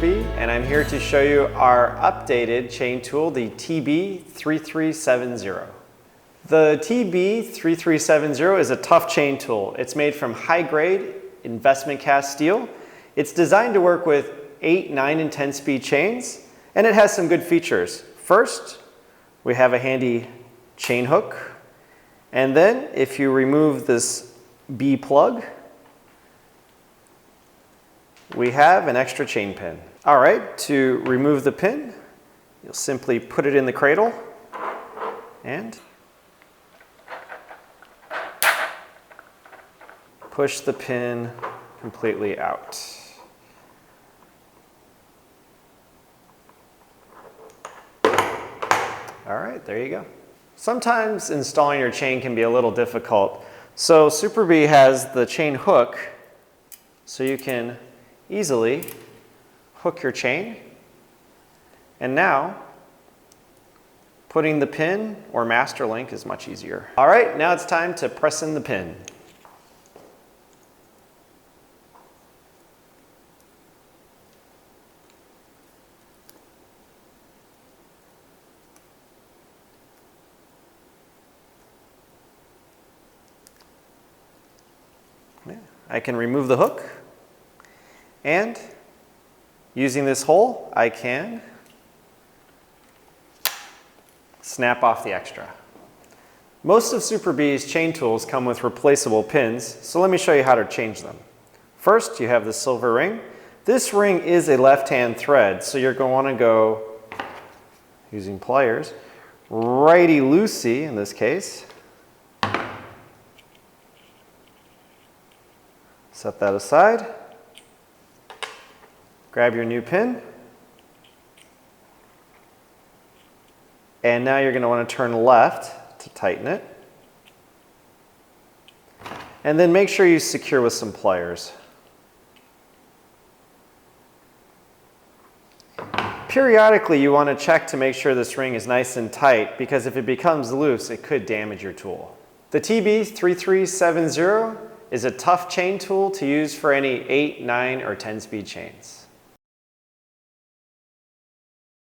Bee, and I'm here to show you our updated chain tool, the TB-3370. The TB-3370 is a tough chain tool. It's made from high-grade investment cast steel. It's designed to work with 8, 9, and 10 speed chains, and it has some good features. First, we have a handy chain hook, and then if you remove this B plug, we have an extra chain pin. All right, to remove the pin, you'll simply put it in the cradle and push the pin completely out. All right, there you go. Sometimes installing your chain can be a little difficult. So Super Bee has the chain hook so you can easily hook your chain. And now putting the pin or master link is much easier. All right, now it's time to press in the pin. I can remove the hook, and using this hole, I can snap off the extra. Most of Super Bee's chain tools come with replaceable pins, so let me show you how to change them. First, you have the silver ring. This ring is a left-hand thread, so you're going to want to go, using pliers, righty-loosey in this case. Set that aside. Grab your new pin. And now you're going to want to turn left to tighten it. And then make sure you secure with some pliers. Periodically, you want to check to make sure this ring is nice and tight, because if it becomes loose, it could damage your tool. The TB-3370 is a tough chain tool to use for any 8, 9, or 10 speed chains.